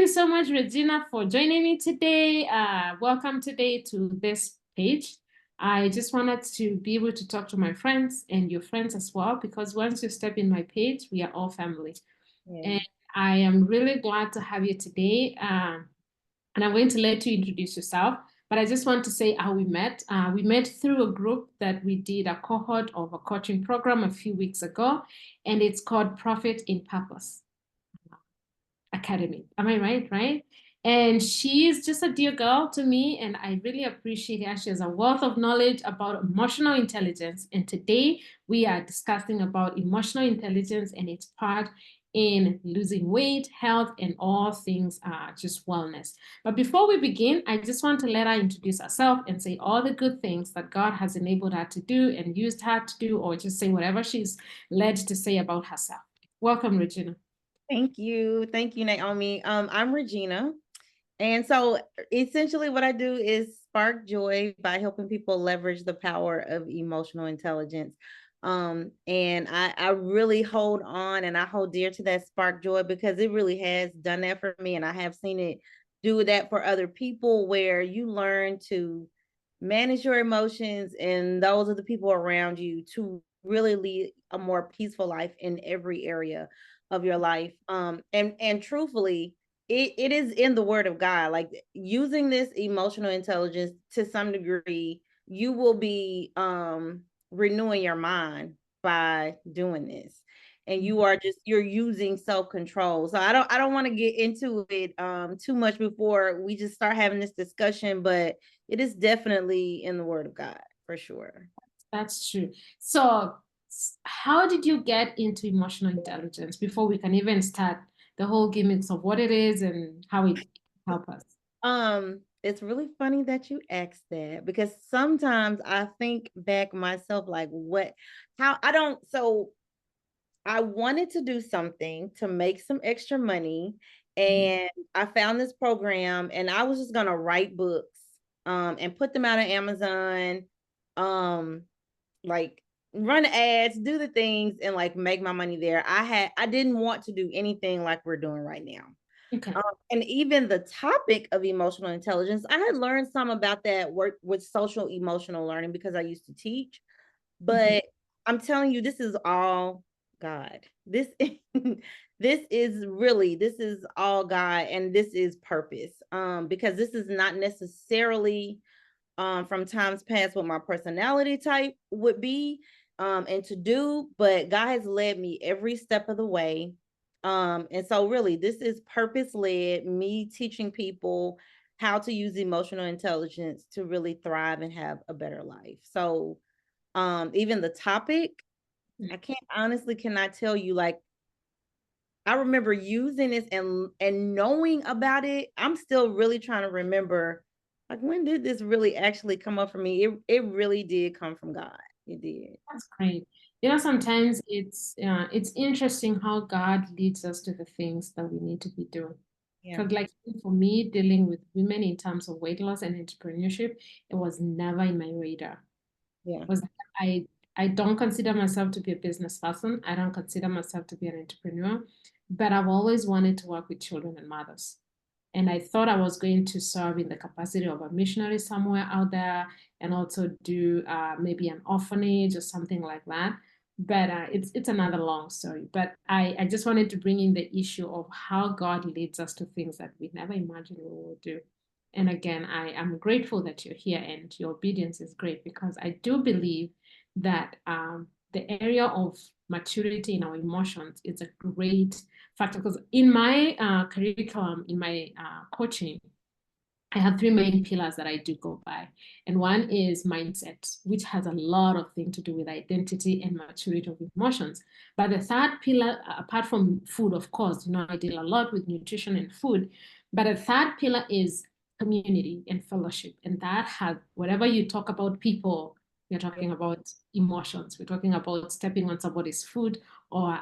Thank you so much, Regina, for joining me today. Welcome today to this page. I just wanted to be able to talk to my friends and your friends as well, because once you step in my page, we are all family. Yeah. And I am really glad to have you today. And I'm going to let you introduce yourself. But I just want to say how we met. We met through a group that we did a cohort of a coaching program a few weeks ago, and it's called Profit in Purpose Academy. Am I right? Right? And she is just a dear girl to me, and I really appreciate her. She has a wealth of knowledge about emotional intelligence. And today we are discussing about emotional intelligence and its part in losing weight, health, and all things just wellness. But before we begin, I just want to let her introduce herself and say all the good things that God has enabled her to do and used her to do, or just say whatever she's led to say about herself. Welcome, Regina. Thank you. Thank you, Naomi. I'm Regina. And so essentially what I do is spark joy by helping people leverage the power of emotional intelligence. And I really hold on and I hold dear to that spark joy because it really has done that for me. And I have seen it do that for other people where you learn to manage your emotions and those are the people around you to really lead a more peaceful life in every area of your life. And truthfully, it is in the word of God. Like using this emotional intelligence to some degree, you will be renewing your mind by doing this. And you're using self-control. So I don't want to get into it too much before we just start having this discussion, but it is definitely in the word of God for sure. That's true. So, how did you get into emotional intelligence before we can even start the whole gimmicks of what it is and how it help us? It's really funny that you asked that because sometimes I think back myself like what how I don't so I wanted to do something to make some extra money and I found this program and I was just gonna write books and put them out on Amazon, um like run ads, do the things and like make my money there. I didn't want to do anything like we're doing right now. Okay. And even the topic of emotional intelligence, I had learned some about that work with social emotional learning because I used to teach. Mhm. But I'm telling you, this is all God. This this is all God and this is purpose. Because this is not necessarily from times past what my personality type would be and to do, but God has led me every step of the way. And so really this is purpose led, me teaching people how to use emotional intelligence to really thrive and have a better life. So even the topic, I can't honestly cannot tell you like I remember using this and knowing about it. I'm still really trying to remember like when did this really actually come up for me? It really did come from God. It did. That's great. Sometimes it's interesting how God leads us to the things that we need to be doing. Yeah. Because like for me, dealing with women in terms of weight loss and entrepreneurship, it was never in my radar. Yeah. Was I I don't consider myself to be a business person. I don't consider myself to be an entrepreneur, but I've always wanted to work with children and mothers. And I thought I was going to serve in the capacity of a missionary somewhere out there and also do maybe an orphanage or something like that. But it's another long story. But I just wanted to bring in the issue of how God leads us to things that we never imagined we would do. And again, I am grateful that you're here and your obedience is great because I do believe that the area of maturity in our emotions is a great factor. Because in my curriculum, in my coaching, I have three main pillars that I do go by. And one is mindset, which has a lot of things to do with identity and maturity of emotions. But the third pillar, apart from food, of course, I deal a lot with nutrition and food. But the third pillar is community and fellowship. And that has, whatever you talk about people, we're talking about emotions. We're talking about stepping on somebody's foot or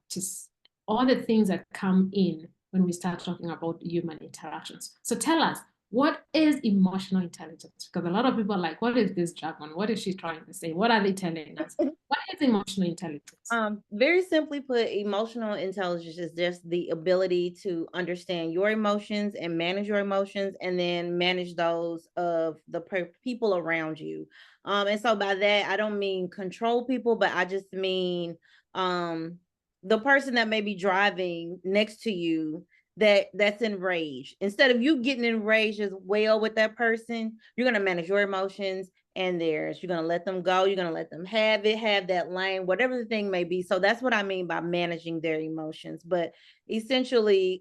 just all the things that come in when we start talking about human interactions. So tell us, What is emotional intelligence? Because a lot of people are like, what is this jargon? What is she trying to say? What are they telling us? What is emotional intelligence? Very simply put, emotional intelligence is just the ability to understand your emotions and manage your emotions, and then manage those of the people around you. And so by that, I don't mean control people, but I just mean the person that may be driving next to you that's enraged. Instead of you getting enraged as well with that person, you're gonna manage your emotions and theirs. You're going to let them go. You're going to let them have it, have that lane, whatever the thing may be. So that's what I mean by managing their emotions. But essentially,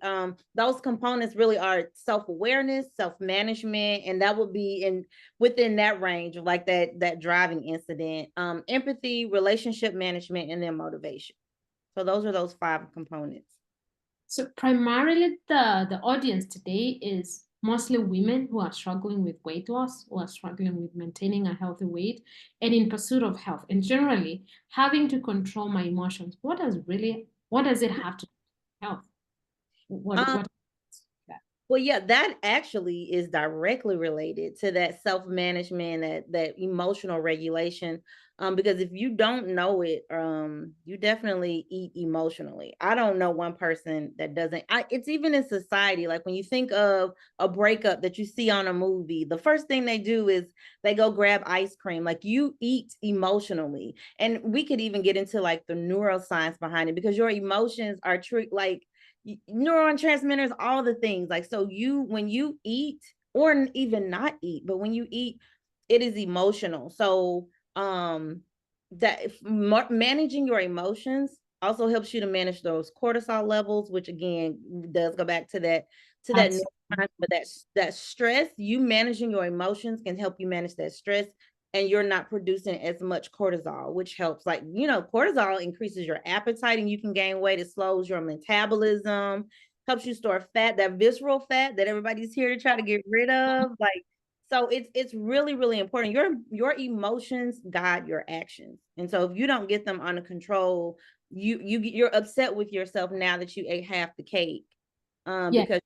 those components really are self-awareness, self-management, and that would be in within that range of like that driving incident, empathy, relationship management, and then motivation. So those are those 5 components. So primarily the audience today is mostly women who are struggling with weight loss, who are struggling with maintaining a healthy weight and in pursuit of health. And generally having to control my emotions. What does it have to do with health? What Well, yeah, that actually is directly related to that self-management, that emotional regulation. Because if you don't know it, you definitely eat emotionally. I don't know one person that doesn't. It's even in society. Like when you think of a breakup that you see on a movie, the first thing they do is they go grab ice cream. Like you eat emotionally, and we could even get into like the neuroscience behind it because your emotions are like neurotransmitters, all the things. Like, so you, when you eat or even not eat, but when you eat, it is emotional. So, that managing your emotions also helps you to manage those cortisol levels, which again does go back to that that's but that stress, you managing your emotions can help you manage that stress, and you're not producing as much cortisol, which helps. Like, cortisol increases your appetite and you can gain weight. It slows your metabolism, helps you store fat, that visceral fat that everybody's here to try to get rid of. Like, so it's really, really important. Your emotions guide your actions. And so if you don't get them under control, you're upset with yourself now that you ate half the cake. yeah. Because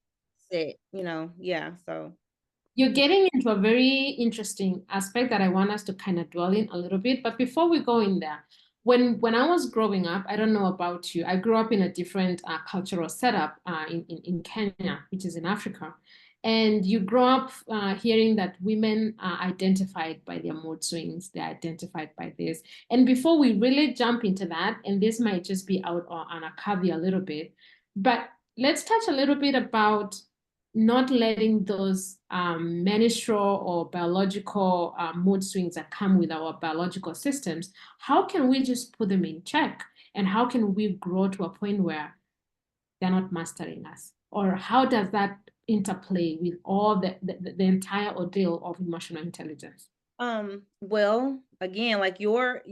yeah. So You're getting into a very interesting aspect that I want us to kind of dwell in a little bit. But before we go in there, when I was growing up, I don't know about you, I grew up in a different cultural setup in Kenya, which is in Africa. And you grow up hearing that women are identified by their mood swings, they're identified by this. And before we really jump into that, and this might just be out on a caveat a little bit, but let's touch a little bit about not letting those menstrual or biological mood swings that come with our biological systems, how can we just put them in check? And how can we grow to a point where they're not mastering us? Or how does that interplay with all the entire ordeal of emotional intelligence? well, again, like your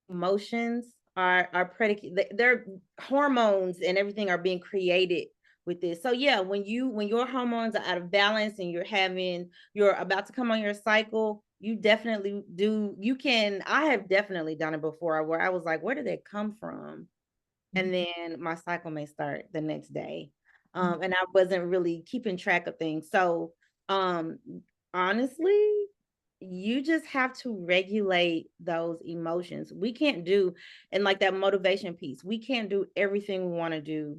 emotions are predicated, their hormones and everything are being created with this. So yeah, when your hormones are out of balance and you're about to come on your cycle, you definitely do. I have definitely done it before where I was like, where did that come from? And then my cycle may start the next day. And I wasn't really keeping track of things. So um honestly, you just have to regulate those emotions. We can't do, and like that motivation piece, we can't do everything we want to do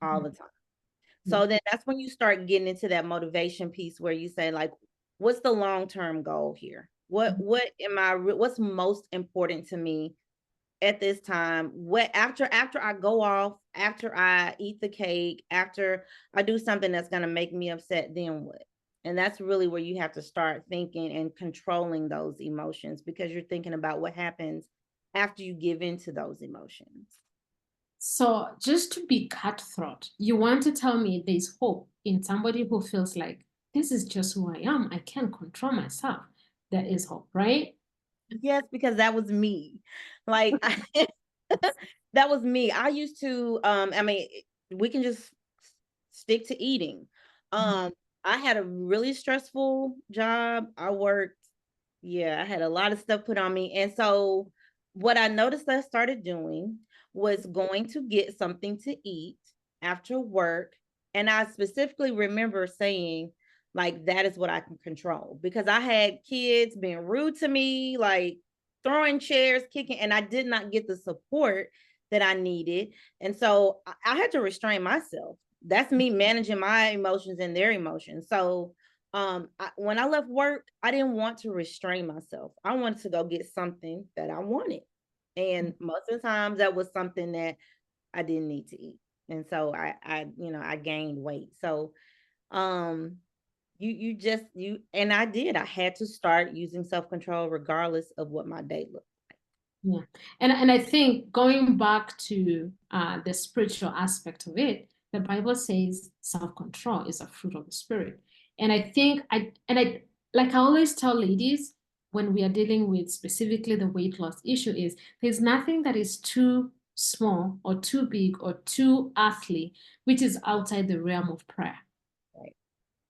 all the time. So then that's when you start getting into that motivation piece where you say, like, what's the long-term goal here? What's most important to me at this time? What after I go off, after I eat the cake, after I do something that's going to make me upset, then what? And that's really where you have to start thinking and controlling those emotions, because you're thinking about what happens after you give into those emotions. So just to be cutthroat, you want to tell me there's hope in somebody who feels like this is just who I am. I can't control myself. There is hope, right? Yes, because that was me. Like that was me. I used to I mean, we can just stick to eating. Um I had a really stressful job. I had a lot of stuff put on me. And so what I noticed I started doing was going to get something to eat after work. And I specifically remember saying, like that is what I can control, because I had kids being rude to me, like throwing chairs, kicking, and I did not get the support that I needed. And so I had to restrain myself. That's me managing my emotions and their emotions. So when I left work, I didn't want to restrain myself. I wanted to go get something that I wanted. And most of the times that was something that I didn't need to eat. And so I gained weight. So um you and I did. I had to start using self-control regardless of what my day looked. Yeah. And I think going back to the spiritual aspect of it, the Bible says self-control is a fruit of the spirit. And I think I like I always tell ladies when we are dealing with specifically the weight loss issue is there's nothing that is too small or too big or too earthly, which is outside the realm of prayer. Right.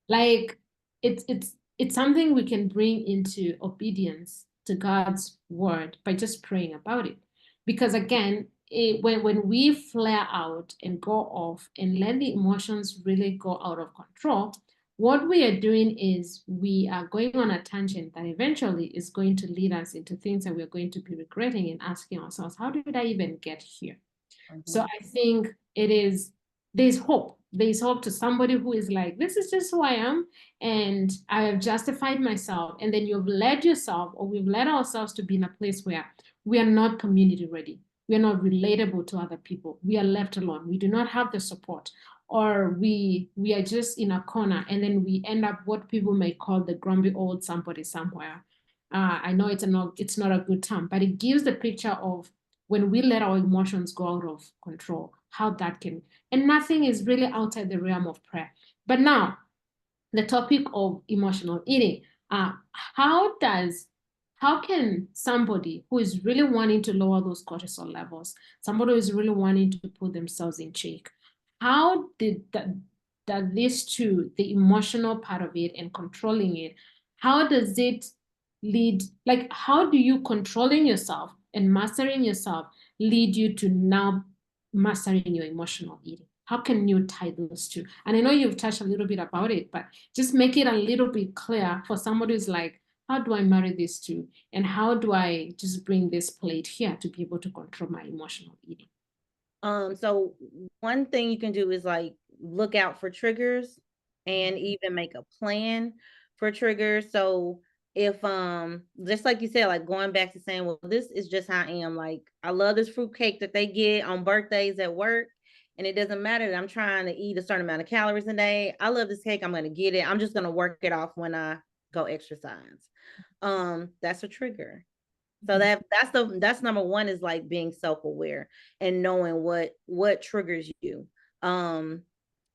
Like it's something we can bring into obedience to God's word by just praying about it. Because again, when we flare out and go off and let the emotions really go out of control, what we are doing is we are going on a tangent that eventually is going to lead us into things that we're going to be regretting and asking ourselves, how did I even get here? So I think it is, there's hope. There's hope to somebody who is like, this is just who I am, and I have justified myself. And then you've led yourself, or we've led ourselves to be in a place where we are not community ready. We are not relatable to other people. We are left alone. We do not have the support, or we are just in a corner, and then we end up what people may call the grumpy old somebody somewhere. I know it's not a good term, but it gives the picture of when we let our emotions go out of control, how that can, and nothing is really outside the realm of prayer. But now, the topic of emotional eating, how does, how can somebody who is really wanting to lower those cortisol levels, somebody who is really wanting to put themselves in check, how did that this to the emotional part of it and controlling it, how does it lead, like how do you controlling yourself and mastering yourself lead you to now mastering your emotional eating? How can you tie those two? And I know you've touched a little bit about it, but just make it a little bit clear for somebody who's like, how do I marry these two? And how do I just bring this plate here to be able to control my emotional eating? So one thing you can do is like look out for triggers and even make a plan for triggers. So if just like you said, like going back to saying, well, this is just how I am. Like I love this fruit cake that they get on birthdays at work. And it doesn't matter that I'm trying to eat a certain amount of calories a day. I love this cake. I'm gonna get it. I'm just gonna work it off when I go exercise. That's a trigger. So that's number one, is like being self-aware and knowing what triggers you. Um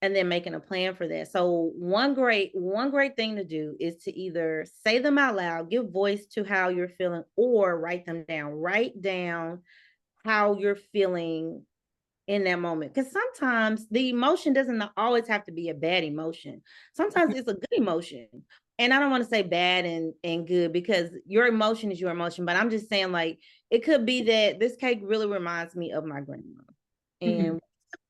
and then making a plan for that. So one great thing to do is to either say them out loud, give voice to how you're feeling, or write them down. Write down how you're feeling in that moment, because sometimes the emotion doesn't always have to be a bad emotion. Sometimes it's a good emotion. And I don't want to say bad and good, because your emotion is your emotion, but I'm just saying, like, it could be that this cake really reminds me of my grandma, and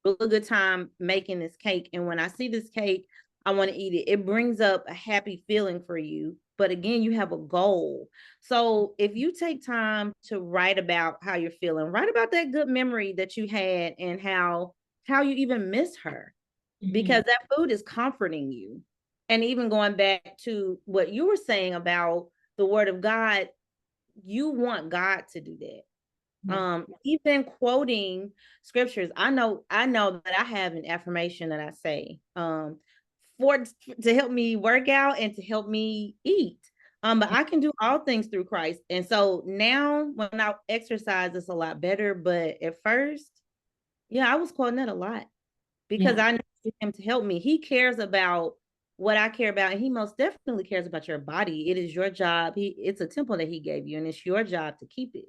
really good time making this cake, and when I see this cake, I want to eat it. It brings up a happy feeling for you, but again, you have a goal. So if you take time to write about how you're feeling, write about that good memory that you had, and how you even miss her, because that food is comforting you. And even going back to what you were saying about the word of God, you want God to do that. Even quoting scriptures, I know that I have an affirmation that I say for to help me work out and to help me eat. But I can do all things through Christ. And so now when I exercise, it's a lot better. But at first, yeah, I was quoting that a lot, because Yeah. I need him to help me. He cares about what I care about, and he most definitely cares about your body. It is your job. It's a temple that he gave you, and it's your job to keep it.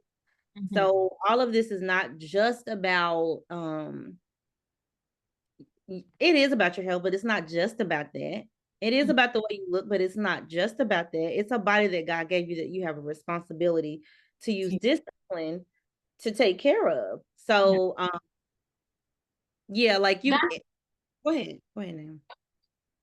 So all of this is not just about it is about your health, but it's not just about that. It is about the way you look, but it's not just about that. It's a body that God gave you that you have a responsibility to use discipline to take care of. So yeah, like you That go ahead. Go ahead now.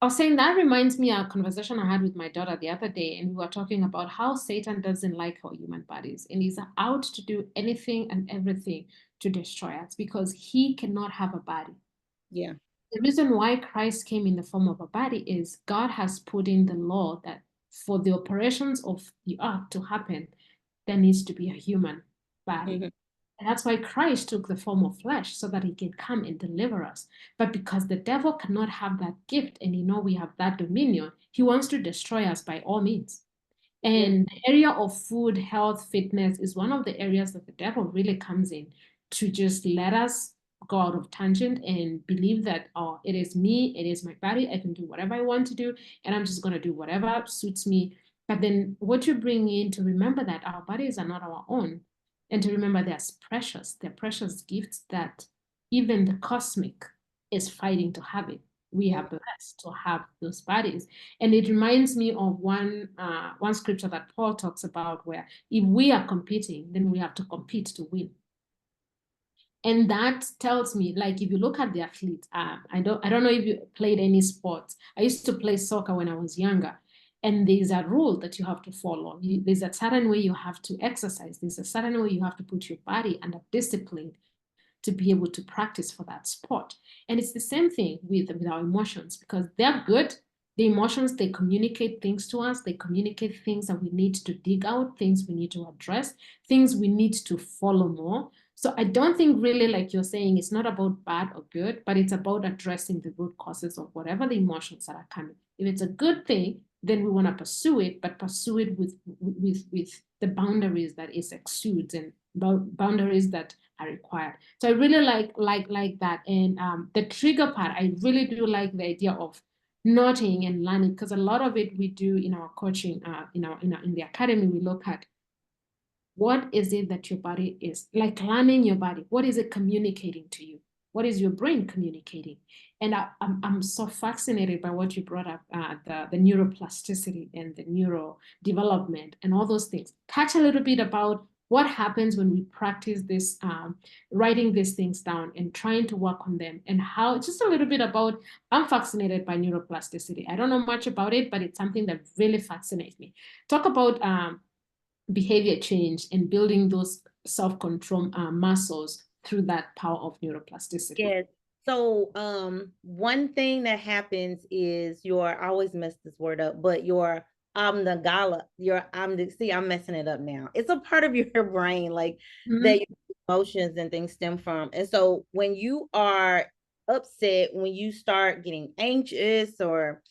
I was saying that reminds me of a conversation I had with my daughter the other day, and we were talking about how Satan doesn't like our human bodies, and he's out to do anything and everything to destroy us because he cannot have a body. Yeah. The reason why Christ came in the form of a body is God has put in the law that for the operations of the earth to happen, there needs to be a human body. Mhm. And that's why Christ took the form of flesh so that he can come and deliver us. But because the devil cannot have that gift, and we have that dominion, he wants to destroy us by all means. Yeah. And the area of food, health, fitness is one of the areas that the devil really comes in to just let us go out of tangent and believe that, oh, it is me, it is my body, I can do whatever I want to do, and I'm just going to do whatever suits me. But then what you bring in to remember that our bodies are not our own, and to remember they're precious gifts that even the cosmic is fighting to have it. We are blessed to have those bodies. And it reminds me of one scripture that Paul talks about, where if we are competing, then we have to compete to win. And that tells me, like, if you look at the athlete, I don't know if you played any sports. I used to play soccer when I was younger, and there's a rule that you have to follow. There's a certain way you have to exercise. There's a certain way you have to put your body under discipline to be able to practice for that sport. And it's the same thing with our emotions, because they're good. The emotions, they communicate things to us. They communicate things that we need to dig out, things we need to address, things we need to follow more. So I don't think really, like you're saying, it's not about bad or good, but it's about addressing the root causes of whatever the emotions that are coming. If it's a good thing, then we want to pursue it, but pursue it with the boundaries that it exudes, and boundaries that are required. So I really like that. And the trigger part, I really do like the idea of noting and learning, because a lot of it we do in our coaching, in the academy, we look at what is it that your body is like, learning your body. What is it communicating to you? What is your brain communicating? And I'm so fascinated by what you brought up, the neuroplasticity and the neuro development and all those things. Touch a little bit about what happens when we practice this, writing these things down and trying to work on them, and how, just a little bit about, I'm fascinated by neuroplasticity. I don't know much about it, but it's something that really fascinates me. Talk about behavior change and building those self-control muscles through that power of neuroplasticity. Yes. So, one thing that happens is I always mess this word up, but your amygdala, see, I'm messing it up now. It's a part of your brain, like that your emotions and things stem from. And so when you are upset, when you start getting anxious, or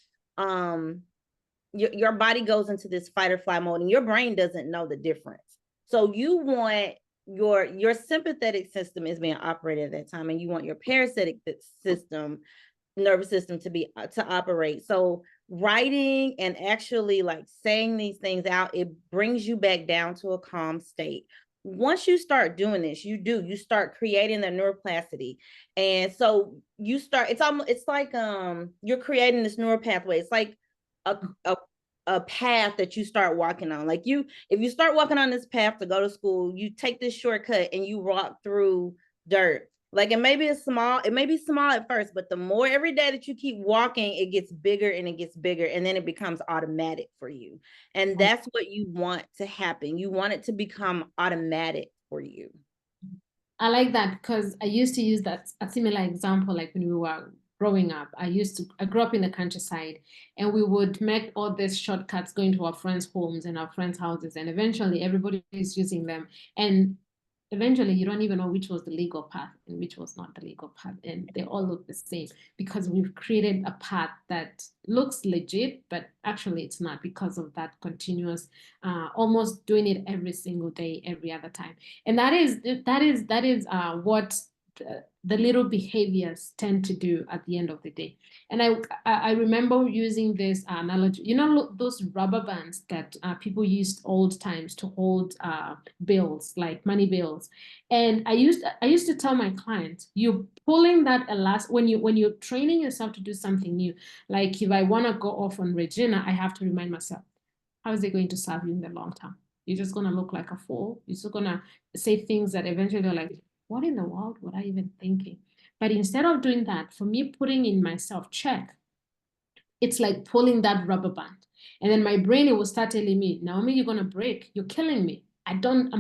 your body goes into this fight or flight mode, and your brain doesn't know the difference. So you want your sympathetic system is being operated at that time, and you want your parasympathetic system, nervous system, to operate. So writing and actually like saying these things out, it brings you back down to a calm state. Once you start doing this, you start creating the neuroplasticity. And so it's like you're creating this neural pathway. It's like a, a a path that you start walking on. Like, if you start walking on this path to go to school, you take this shortcut and you walk through dirt. Like, it may be small at first, but the more every day that you keep walking, it gets bigger and it gets bigger, and then it becomes automatic for you. And that's what you want to happen. You want it to become automatic for you. I like that, because I used to use a similar example, like when we were growing up. I grew up in the countryside, and we would make all these shortcuts going to our friends' homes and our friends' houses, and eventually everybody is using them. And eventually you don't even know which was the legal path and which was not the legal path, and they all look the same, because we've created a path that looks legit, but actually it's not, because of that continuous, almost doing it every single day, every other time. And that is what the little behaviors tend to do at the end of the day. And I remember using this analogy, those rubber bands that people used old times to hold bills, like money bills. And I used to tell my clients, you're pulling that elastic when you're training yourself to do something new. Like, if I want to go off on Regina, I have to remind myself, how is it going to serve you in the long term? You're just going to look like a fool. You're just going to say things that eventually are like, what in the world were I even thinking? But instead of doing that, for me, putting in myself check, It's like pulling that rubber band. And then my brain, it will start telling me, Naomi, you're gonna break. You're killing me. I don't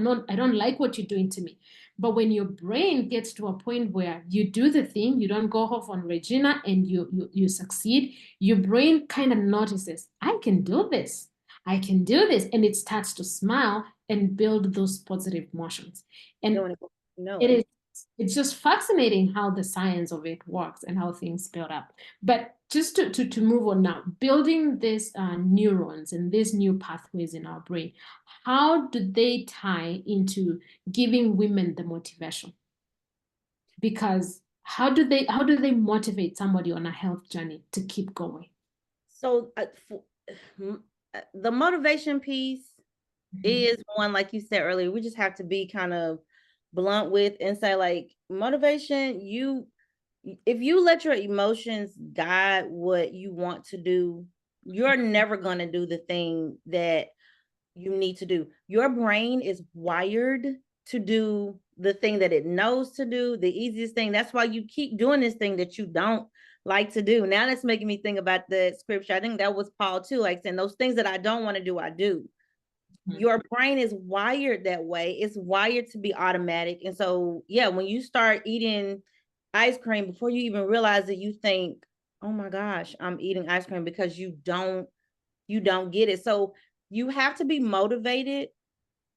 like what you're doing to me. But when your brain gets to a point where you do the thing, you don't go off on Regina and you succeed, your brain kind of notices, I can do this. I can do this. And it starts to smile and build those positive emotions. And it is, it's just fascinating how the science of it works and how things build up. But just to move on now, building these neurons and these new pathways in our brain, how do they tie into giving women the motivation? Because how do they motivate somebody on a health journey to keep going? So the motivation piece is one, like you said earlier, we just have to be kind of blunt with and say, like, motivation, if you let your emotions guide what you want to do, you're never going to do the thing that you need to do. Your brain is wired to do the thing that it knows to do, the easiest thing. That's why you keep doing this thing that you don't like to do. Now that's making me think about the scripture. I think that was Paul too, like saying those things that I don't want to do, I do. Your brain is wired that way. It's wired to be automatic. And so, yeah, when you start eating ice cream, before you even realize it, you think, oh my gosh, I'm eating ice cream, because you don't get it. So you have to be motivated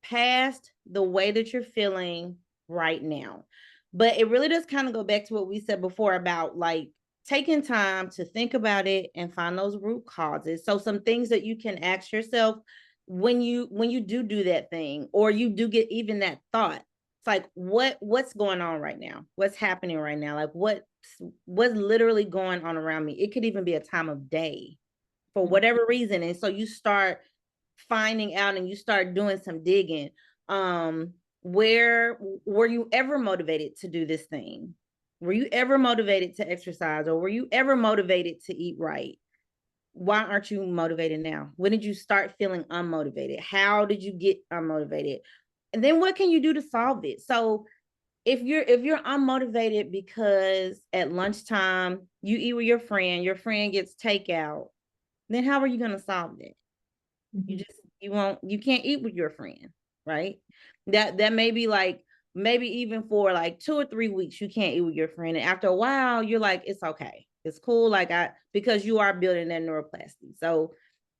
past the way that you're feeling right now. But it really does kind of go back to what we said before about like taking time to think about it and find those root causes. So some things that you can ask yourself when you do that thing, or you do get even that thought. It's like, what's going on right now? What's happening right now? Like what's literally going on around me? It could even be a time of day for whatever reason. And so you start finding out and you start doing some digging. Where were you ever motivated to do this thing? Were you ever motivated to exercise, or were you ever motivated to eat right? Why aren't you motivated now? When did you start feeling unmotivated? How did you get unmotivated? And then what can you do to solve it? So if you're unmotivated because at lunchtime you eat with your friend gets takeout, then how are you going to solve that? You can't eat with your friend, right? That may be like, maybe even for like 2 or 3 weeks you can't eat with your friend, and after a while you're like, it's okay, it's cool, like because you are building that neuroplasticity. So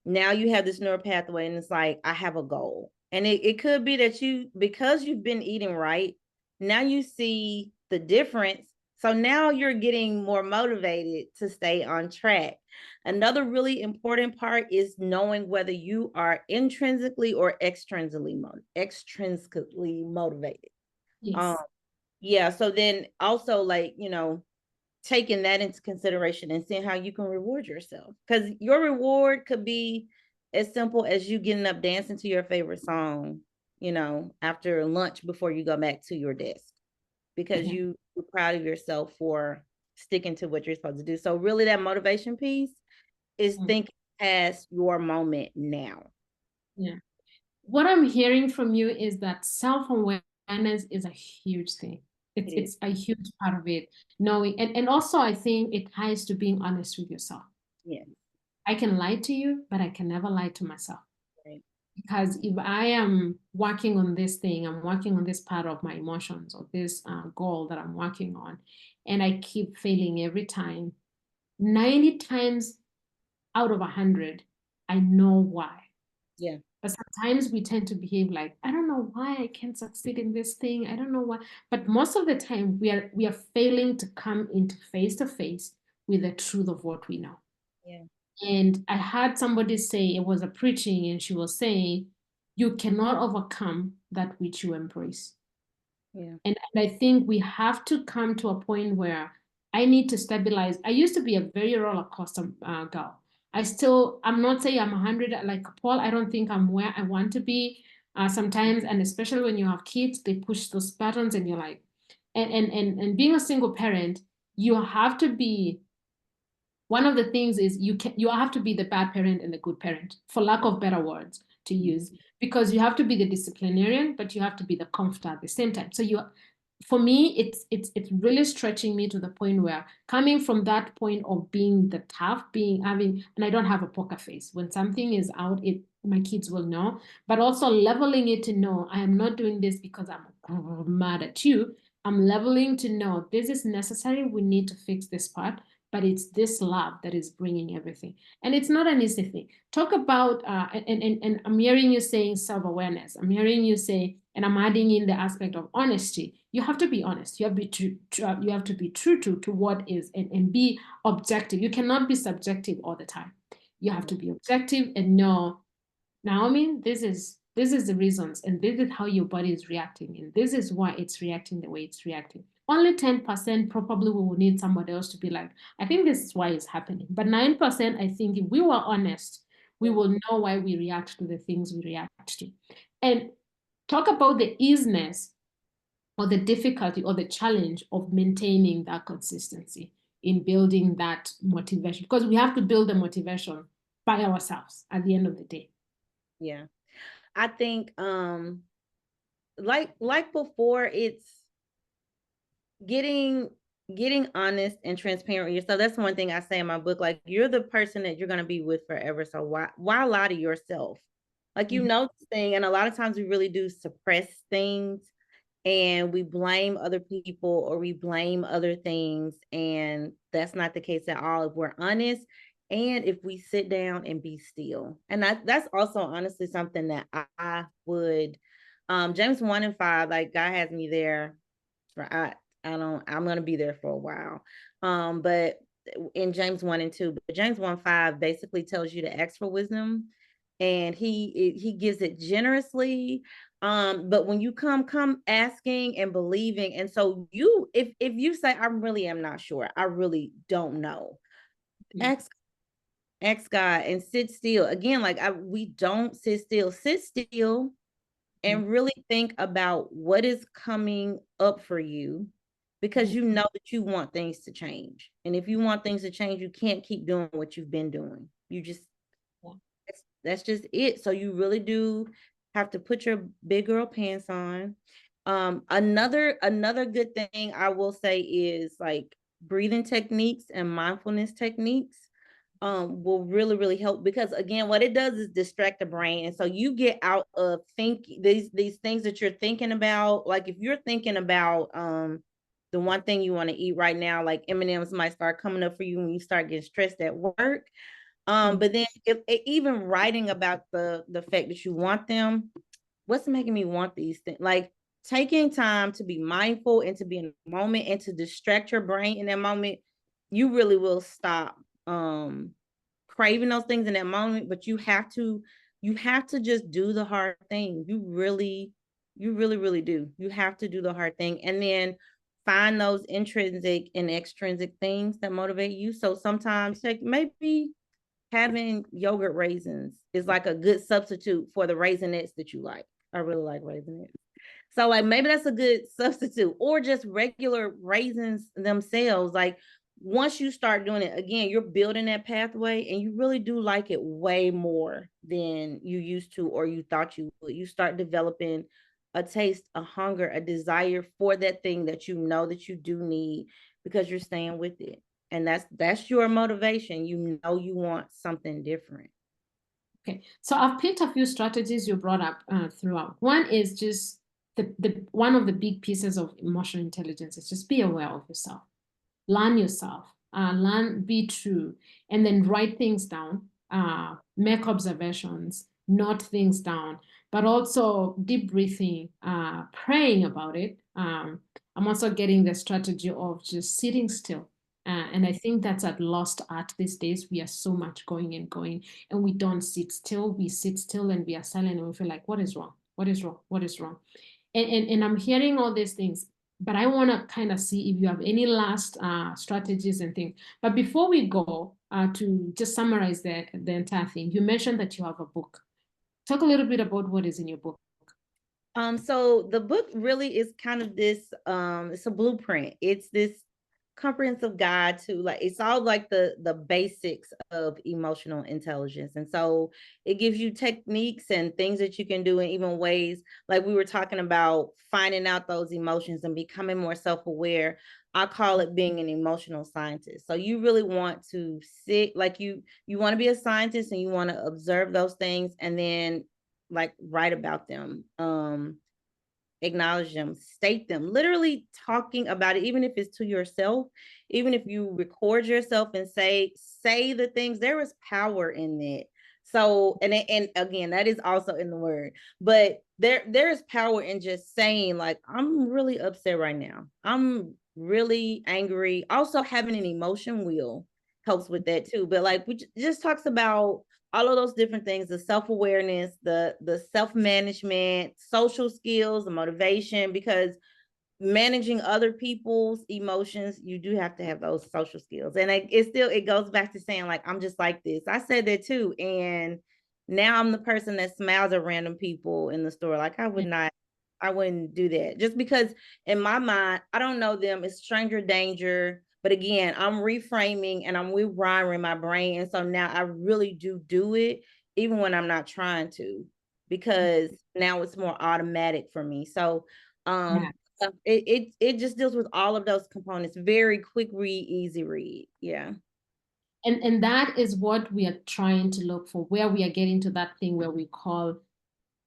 now you have this neural pathway, and it's like, I have a goal. And it could be that because you've been eating right, now you see the difference. So now you're getting more motivated to stay on track. Another really important part is knowing whether you are intrinsically or extrinsically motivated. Yes. Yeah. So then also, like, taking that into consideration and seeing how you can reward yourself, because your reward could be as simple as you getting up dancing to your favorite song, after lunch before you go back to your desk, because you're proud of yourself for sticking to what you're supposed to do. So really that motivation piece is thinking past your moment now. Yeah. What I'm hearing from you is that self-awareness is a huge thing. It's a huge part of it. Knowing, and also I think it ties to being honest with yourself. Yeah. I can lie to you, but I can never lie to myself. Right. Because if I am working on this thing, I'm working on this part of my emotions or this goal that I'm working on, and I keep failing every time, 90 times out of 100, I know why. Yeah. But sometimes we tend to behave like, I don't know why I can't succeed in this thing. I don't know why. But most of the time we are failing to come into face to face with the truth of what we know. Yeah. And I had somebody say, it was a preaching, and she was saying, you cannot overcome that which you embrace. Yeah. And I think we have to come to a point where I need to stabilize. I used to be a very roller coaster girl. I'm not saying I'm 100 like Paul. I don't think I'm where I want to be sometimes. And especially when you have kids, they push those buttons and you're like, and being a single parent, you have to be, one of the things is you have to be the bad parent and the good parent, for lack of better words to use, because you have to be the disciplinarian, but you have to be the comforter at the same time. So for me, it's really stretching me to the point where coming from that point of being the tough, and I don't have a poker face. When something is out, my kids will know, but also leveling it to know I am not doing this because I'm mad at you. I'm leveling to know this is necessary. We need to fix this part, but it's this love that is bringing everything. And it's not an easy thing. Talk about, and I'm hearing you saying self-awareness. I'm hearing you say, and I'm adding in the aspect of honesty. You have to be honest. You have to be true. You have to be true to what is, and be objective. You cannot be subjective all the time. You have to be objective and know, Naomi, this is the reasons, and this is how your body is reacting, and this is why it's reacting the way it's reacting. Only 10% probably we will need somebody else to be like, I think this is why it's happening. But 9%, I think if we were honest, we will know why we react to the things we react to. And talk about the easiness or the difficulty or the challenge of maintaining that consistency in building that motivation, because we have to build the motivation by ourselves at the end of the day. Yeah. I think like before, it's getting honest and transparent with yourself. That's one thing I say in my book. Like, you're the person that you're gonna be with forever. So why lie to yourself? Like, you know this thing, and a lot of times we really do suppress things and we blame other people or we blame other things. And that's not the case at all if we're honest and if we sit down and be still. And that's also honestly something that I would James 1 and 5, like, God has me there for I'm gonna be there for a while. But in James 1 and 2, but James 1:5 basically tells you to ask for wisdom, and he gives it generously. But when you come asking and believing, and so if you say, I really am not sure, I really don't know, ask God and sit still. Again, like, we don't sit still and really think about what is coming up for you, because you know that you want things to change. And if you want things to change, you can't keep doing what you've been doing. You just, that's just it. So you really do have to put your big girl pants on. Another good thing I will say is, like, breathing techniques and mindfulness techniques will really help, because again, what it does is distract the brain, and so you get out of thinking these things that you're thinking about. Like, if you're thinking about the one thing you want to eat right now, like, M&Ms might start coming up for you when you start getting stressed at work. But then even writing about the fact that you want them, what's making me want these things, like, taking time to be mindful and to be in the moment and to distract your brain in that moment, you really will stop craving those things in that moment. But you have to just do the hard thing. You really do. You have to do the hard thing, and then find those intrinsic and extrinsic things that motivate you. So sometimes, like, maybe having yogurt raisins is like a good substitute for the raisinets that you like. I really like raisinets. So, like, maybe that's a good substitute, or just regular raisins themselves. Like, once you start doing it, again, you're building that pathway, and you really do like it way more than you used to or you thought you would. You start developing a taste, a hunger, a desire for that thing that you know that you do need, because you're staying with it. And that's your motivation. You know you want something different. Okay, so I've picked a few strategies you brought up throughout. One is just the one of the big pieces of emotional intelligence is just be aware of yourself, learn yourself, be true, and then write things down, make observations, note things down, but also deep breathing, praying about it. I'm also getting the strategy of just sitting still. And I think that's a lost art these days. We are so much going and going, and we don't sit still. We sit still and we are silent, and we feel like, what is wrong? What is wrong? What is wrong? And I'm hearing all these things, but I want to kind of see if you have any last strategies and things. But before we go to just summarize the entire thing, you mentioned that you have a book. Talk a little bit about what is in your book. So the book really is kind of this, it's a blueprint. It's this comprehensive guide to, like, it's all like the basics of emotional intelligence. And so it gives you techniques and things that you can do, in even ways like we were talking about, finding out those emotions and becoming more self-aware. I call it being an emotional scientist. So you really want to sit, like, you want to be a scientist, and you want to observe those things, and then like write about them, acknowledge them, state them, literally talking about it, even if it's to yourself, even if you record yourself and say the things, there is power in it. So, and again, that is also in the word, but there is power in just saying, like, I'm really upset right now, I'm really angry. Also, having an emotion wheel helps with that too. But like, we just talks about all of those different things, the self-awareness, the self-management, social skills, the motivation, because managing other people's emotions, you do have to have those social skills. And it goes back to saying, like, I'm just like this. I said that too. And now I'm the person that smiles at random people in the store. Like, I wouldn't do that, just because in my mind, I don't know them. It's stranger danger. But again, I'm reframing and I'm rewiring my brain. And so now I really do it, even when I'm not trying to, because now it's more automatic for me. So Yeah. it just deals with all of those components. Very quick read, easy read. Yeah. And that is what we are trying to look for, where we are getting to that thing where we call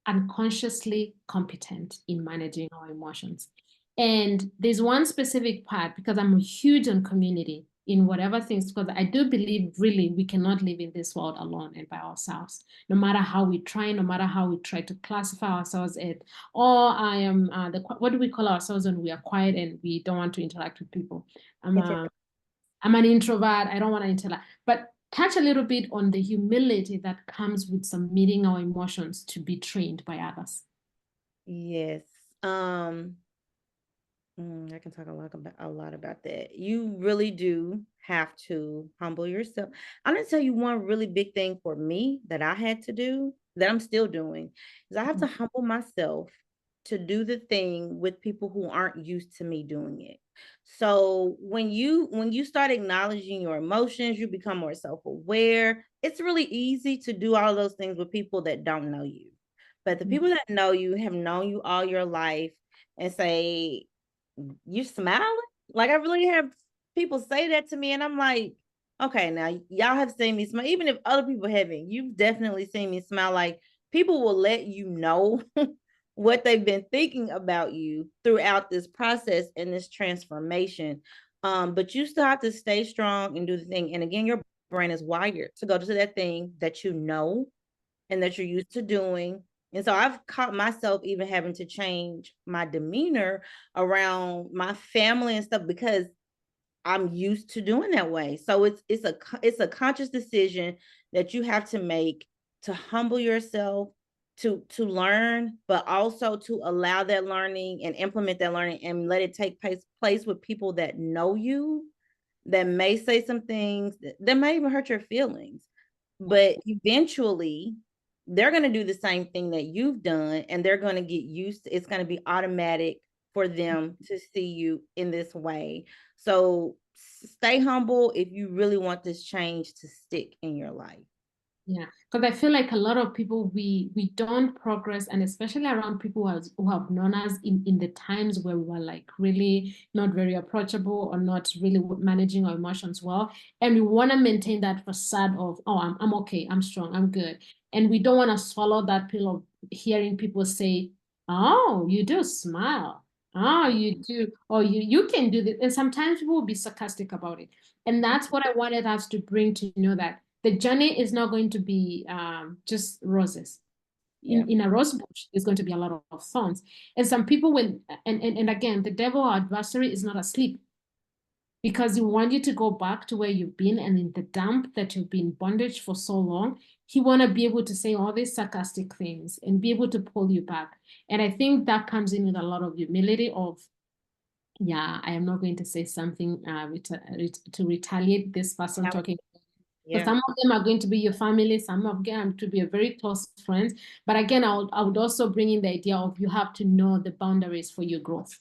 unconsciously competent in managing our emotions. And there's one specific part, because I'm huge on community in whatever things, because I do believe really we cannot live in this world alone and by ourselves, no matter how we try, no matter how we try to classify ourselves as, oh, I am what do we call ourselves when we are quiet and we don't want to interact with people? I'm an introvert. I don't want to interact. But touch a little bit on the humility that comes with submitting our emotions to be trained by others. Yes. I can talk a lot about that. You really do have to humble yourself. I'm gonna tell you one really big thing for me that I had to do, that I'm still doing, is I have to humble myself to do the thing with people who aren't used to me doing it. So when you start acknowledging your emotions, you become more self-aware. It's really easy to do all those things with people that don't know you. But the people that know you, have known you all your life, and say, you smiling? Like, I really have people say that to me, and I'm like, okay, now y'all have seen me smile. Even if other people haven't, you've definitely seen me smile. Like, people will let you know what they've been thinking about you throughout this process and this transformation. But you still have to stay strong and do the thing. And again, your brain is wired to go to that thing that you know and that you're used to doing. And so I've caught myself even having to change my demeanor around my family and stuff, because I'm used to doing that way. So it's a conscious decision that you have to make, to humble yourself, to learn, but also to allow that learning and implement that learning, and let it take place with people that know you, that may say some things that may even hurt your feelings. But eventually they're going to do the same thing that you've done, and they're going to get used to, it's going to be automatic for them to see you in this way. So stay humble if you really want this change to stick in your life. Yeah, because I feel like a lot of people, we don't progress, and especially around people who have known us in the times where we were like really not very approachable or not really managing our emotions well, and we want to maintain that facade of, oh, I'm okay, I'm strong, I'm good, and we don't want to swallow that pill of hearing people say, oh, you do smile, oh, you do, or you can do this, and sometimes people will be sarcastic about it, and that's what I wanted us to bring to know, that the journey is not going to be just roses. Yeah. In a rose bush, there's going to be a lot of thorns. And some people will, and again, the devil, our adversary, is not asleep, because he wants you to go back to where you've been, and in the dump that you've been bondage for so long. He want to be able to say all these sarcastic things and be able to pull you back. And I think that comes in with a lot of humility of, yeah, I am not going to say something to retaliate this person talking. So Yeah. some of them are going to be your family, some of them to be a very close friends. But again, I would also bring in the idea of, you have to know the boundaries for your growth.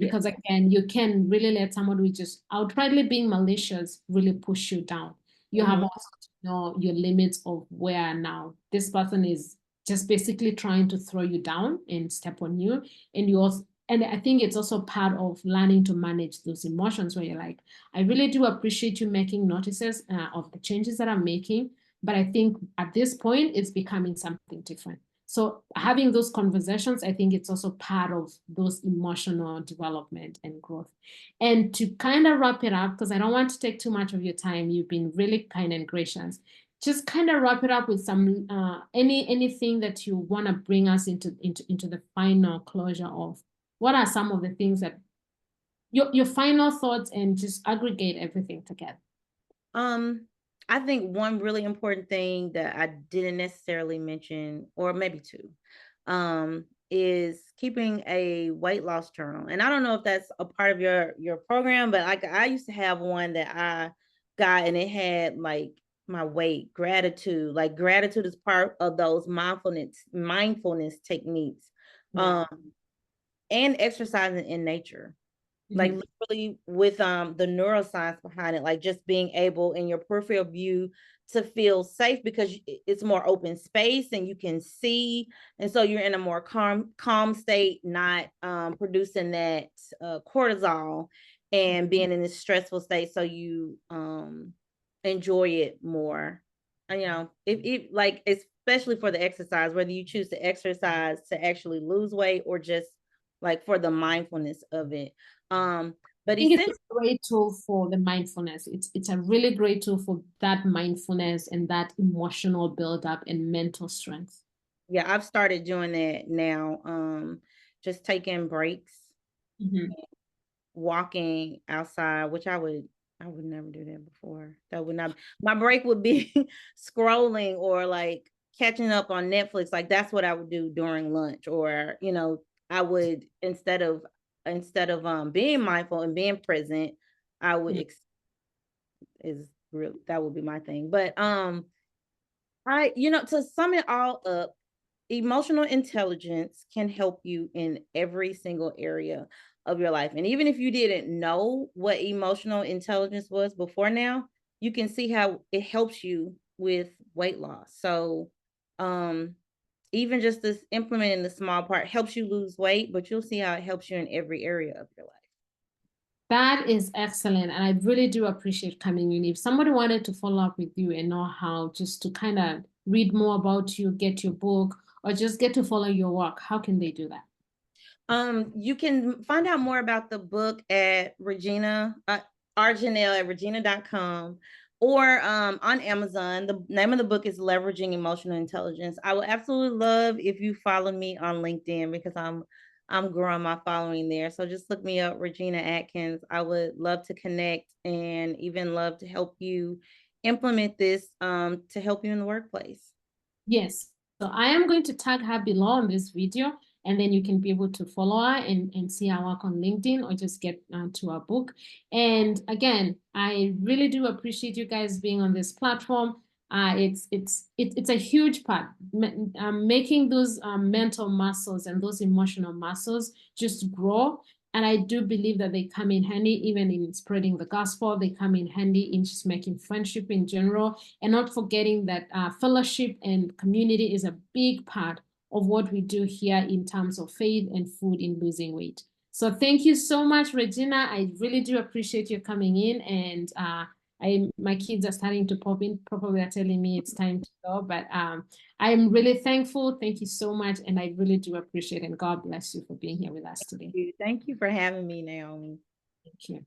Because again, you can really let someone who is just outrightly being malicious really push you down. You have also to know your limits of where now this person is just basically trying to throw you down and step on you. And you also, and I think it's also part of learning to manage those emotions where you're like, I really do appreciate you making notices of the changes that I'm making. But I think at this point, it's becoming something different. So having those conversations, I think it's also part of those emotional development and growth. And to kind of wrap it up, because I don't want to take too much of your time, you've been really kind and gracious. Just kind of wrap it up with some anything that you want to bring us into the final closure of what are some of the things that your final thoughts and just aggregate everything together. I think one really important thing that I didn't necessarily mention, or maybe two, is keeping a weight loss journal. And I don't know if that's a part of your program, but like I used to have one that I got, and it had like my weight, gratitude. Like gratitude is part of those mindfulness techniques, Yeah. and exercising in nature. Like literally with the neuroscience behind it, like just being able in your peripheral view to feel safe because it's more open space and you can see, and so you're in a more calm state, not producing that cortisol and being in this stressful state, so you enjoy it more. And, you know, if like, especially for the exercise, whether you choose to exercise to actually lose weight or just like for the mindfulness of it. But I think it's a great tool for the mindfulness. It's a really great tool for that mindfulness and that emotional buildup and mental strength. yeah, I've started doing that now. Just taking breaks, walking outside, which I would never do that before. That would not, my break would be scrolling or like catching up on Netflix. Like that's what I would do during lunch, or you know, I would instead of being mindful and being present, I would is real that would be my thing. But to sum it all up, emotional intelligence can help you in every single area of your life. And even if you didn't know what emotional intelligence was before now, you can see how it helps you with weight loss. So, even just this implementing the small part helps you lose weight, but you'll see how it helps you in every area of your life. That is excellent. And I really do appreciate coming in. If somebody wanted to follow up with you and know how just to kind of read more about you, get your book, or just get to follow your work, how can they do that? You can find out more about the book at Regina, Arjanelle at regina.com, or on Amazon. The name of the book is Leveraging Emotional Intelligence. I would absolutely love if you follow me on LinkedIn because I'm growing my following there. So just look me up, Regina Atkins. I would love to connect and even love to help you implement this to help you in the workplace. Yes. So I am going to tag her below on this video, and then you can be able to follow her and see her work on LinkedIn or just get to her book. And again, I really do appreciate you guys being on this platform. It's a huge part, making those mental muscles and those emotional muscles just grow. And I do believe that they come in handy even in spreading the gospel. They come in handy in just making friendship in general, and not forgetting that fellowship and community is a big part of what we do here in terms of faith and food in losing weight. So thank you so much, Regina. I really do appreciate you coming in. And my kids are starting to pop in. Probably are telling me it's time to go, but I'm really thankful. Thank you so much. And I really do appreciate it. And God bless you for being here with us today. Thank you for having me, Naomi. Thank you.